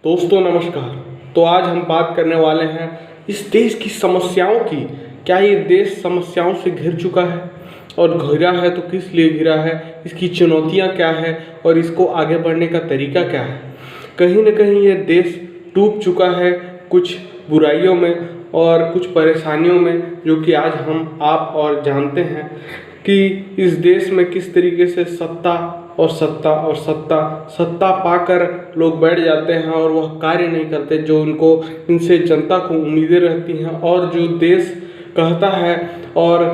दोस्तों नमस्कार। तो आज हम बात करने वाले हैं इस देश की समस्याओं की। क्या ये देश समस्याओं से घिर चुका है, और घिरा है तो किस लिए घिरा है, इसकी चुनौतियां क्या है और इसको आगे बढ़ने का तरीका क्या है। कहीं न कहीं ये देश डूब चुका है कुछ बुराइयों में और कुछ परेशानियों में, जो कि आज हम आप और जानते हैं कि इस देश में किस तरीके से सत्ता पाकर लोग बैठ जाते हैं और वह कार्य नहीं करते जो उनको इनसे जनता को उम्मीदें रहती हैं। और जो देश कहता है, और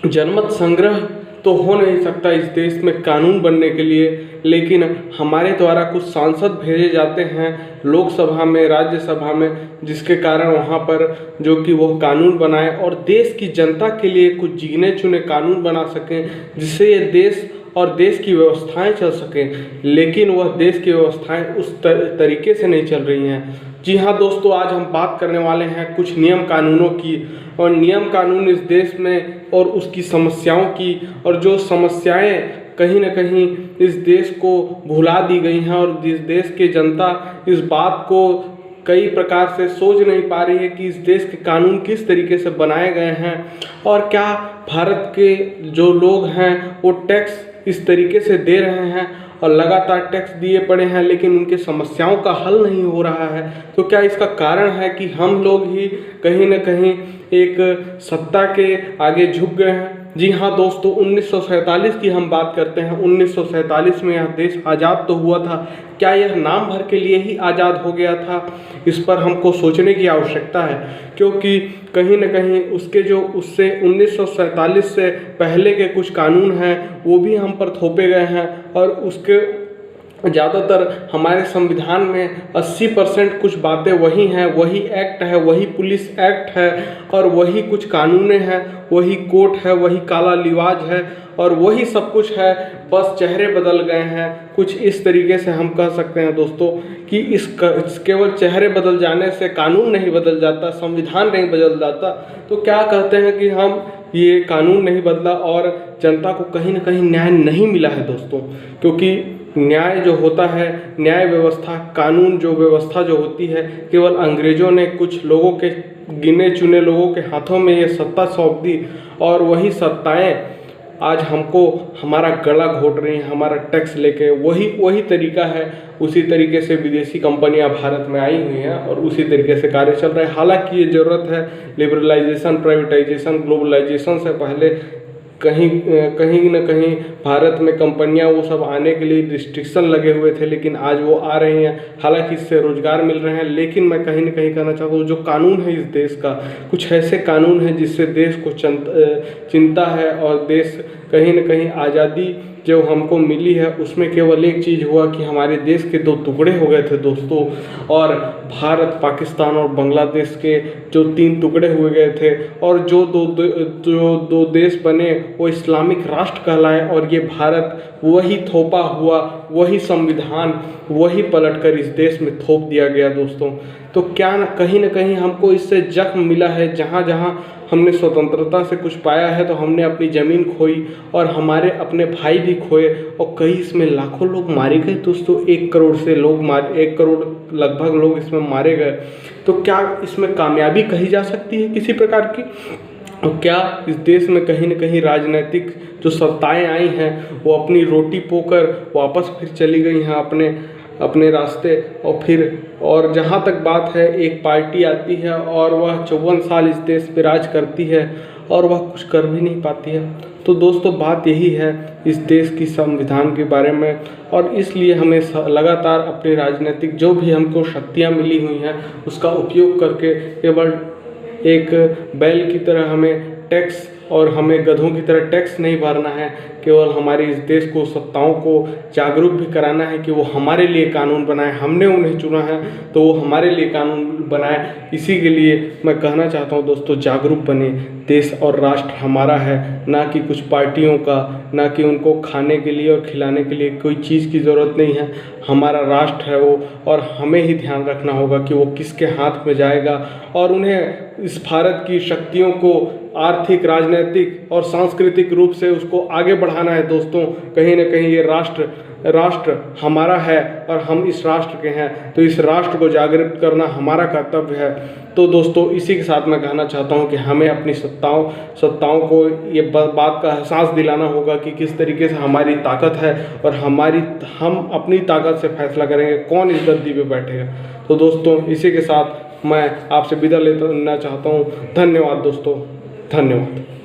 जनमत संग्रह तो हो नहीं सकता इस देश में कानून बनने के लिए, लेकिन हमारे द्वारा कुछ सांसद भेजे जाते हैं लोकसभा में, राज्यसभा में, जिसके कारण वहाँ पर जो कि वह कानून बनाए और देश की जनता के लिए कुछ जीने चुने कानून बना सकें, जिससे ये देश और देश की व्यवस्थाएं चल सकें। लेकिन वह देश की व्यवस्थाएं उस तरीके से नहीं चल रही हैं। जी हाँ दोस्तों, आज हम बात करने वाले हैं कुछ नियम कानूनों की, और नियम कानून इस देश में और उसकी समस्याओं की, और जो समस्याएं कहीं न कहीं इस देश को भुला दी गई हैं, और इस देश की जनता इस बात को कई प्रकार से सोच नहीं पा रही है कि इस देश के कानून किस तरीके से बनाए गए हैं, और क्या भारत के जो लोग हैं वो टैक्स इस तरीके से दे रहे हैं और लगातार टैक्स दिए पड़े हैं, लेकिन उनके समस्याओं का हल नहीं हो रहा है। तो क्या इसका कारण है कि हम लोग ही कहीं न कहीं एक सत्ता के आगे झुक गए हैं। जी हाँ दोस्तों, 1947 की हम बात करते हैं। 1947 में यह देश आज़ाद तो हुआ था, क्या यह नाम भर के लिए ही आज़ाद हो गया था? इस पर हमको सोचने की आवश्यकता है, क्योंकि कहीं न कहीं उसके जो उससे 1947 से पहले के कुछ कानून हैं वो भी हम पर थोपे गए हैं, और उसके ज़्यादातर हमारे संविधान में 80% कुछ बातें वही हैं, वही एक्ट है, वही पुलिस एक्ट है, और वही कुछ कानूनें हैं, वही कोर्ट है, वही काला लिवाज है, और वही सब कुछ है, बस चेहरे बदल गए हैं। कुछ इस तरीके से हम कह सकते हैं दोस्तों कि इस केवल चेहरे बदल जाने से कानून नहीं बदल जाता, संविधान नहीं बदल जाता। तो क्या कहते हैं कि हम ये कानून नहीं बदला और जनता को कहीं ना कहीं न्याय नहीं मिला है दोस्तों, क्योंकि न्याय जो होता है, न्याय व्यवस्था, कानून जो व्यवस्था जो होती है, केवल अंग्रेज़ों ने कुछ लोगों के, गिने चुने लोगों के हाथों में ये सत्ता सौंप दी, और वही सत्ताएं आज हमको हमारा गला घोट रही हैं, हमारा टैक्स लेके। वही तरीका है, उसी तरीके से विदेशी कंपनियां भारत में आई हुई हैं और उसी तरीके से कार्य चल रहा है। हालांकि ये ज़रूरत है लिबरलाइजेशन, प्राइवेटाइजेशन, ग्लोबलाइजेशन से पहले कहीं न कहीं भारत में कंपनियां वो सब आने के लिए रिस्ट्रिक्शन लगे हुए थे, लेकिन आज वो आ रही हैं। हालांकि इससे रोज़गार मिल रहे हैं, लेकिन मैं कहीं न कहीं कहना चाहता हूँ जो कानून है इस देश का, कुछ ऐसे कानून हैं जिससे देश को चिंता है, और देश कहीं न कहीं आज़ादी जो हमको मिली है उसमें केवल एक चीज़ हुआ कि हमारे देश के दो टुकड़े हो गए थे दोस्तों, और भारत, पाकिस्तान और बांग्लादेश के जो 3 टुकड़े हुए गए थे, और जो दो देश बने वो इस्लामिक राष्ट्र कहलाए, और ये भारत वही थोपा हुआ, वही संविधान, वही पलटकर इस देश में थोप दिया गया दोस्तों। तो क्या कहीं न कहीं हमको इससे जख्म मिला है। जहाँ जहाँ हमने स्वतंत्रता से कुछ पाया है तो हमने अपनी ज़मीन खोई, और हमारे अपने भाई भी खोए, और कई इसमें लाखों लोग मारे गए दोस्तों। 1 करोड़ से लोग 1 करोड़ लगभग लोग इसमें मारे गए। तो क्या इसमें कामयाबी कही जा सकती है किसी प्रकार की? और क्या इस देश में कहीं न कहीं राजनीतिक जो सत्ताएं आई हैं वो अपनी रोटी पोकर वापस फिर चली गई हैं अपने रास्ते? और जहाँ तक बात है, एक पार्टी आती है और वह 54 साल इस देश पे राज करती है और वह कुछ कर भी नहीं पाती है। तो दोस्तों बात यही है इस देश की संविधान के बारे में, और इसलिए हमें लगातार अपनी राजनीतिक जो भी हमको शक्तियाँ मिली हुई हैं उसका उपयोग करके केवल एक बैल की तरह हमें टैक्स, और हमें गधों की तरह टैक्स नहीं भरना है। केवल हमारे इस देश को, सत्ताओं को जागरूक भी कराना है कि वो हमारे लिए कानून बनाए। हमने उन्हें चुना है तो वो हमारे लिए कानून बनाए। इसी के लिए मैं कहना चाहता हूँ दोस्तों, जागरूक बने। देश और राष्ट्र हमारा है, ना कि कुछ पार्टियों का, ना कि उनको खाने के लिए और खिलाने के लिए कोई चीज़ की ज़रूरत नहीं है। हमारा राष्ट्र है वो, और हमें ही ध्यान रखना होगा कि वो किसके हाथ में जाएगा, और उन्हें इस भारत की शक्तियों को आर्थिक, राजनीतिक और सांस्कृतिक रूप से उसको आगे बढ़ाना है दोस्तों। कहीं न कहीं ये राष्ट्र राष्ट्र हमारा है और हम इस राष्ट्र के हैं, तो इस राष्ट्र को जागृत करना हमारा कर्तव्य है। तो दोस्तों, इसी के साथ मैं कहना चाहता हूँ कि हमें अपनी सत्ताओं को ये बात का एहसास दिलाना होगा कि किस तरीके से हमारी ताकत है और हम अपनी ताकत से फैसला करेंगे कौन इस गद्दी पे बैठेगा। तो दोस्तों, इसी के साथ मैं आपसे विदा लेना चाहता हूँ। धन्यवाद दोस्तों, धन्यवाद।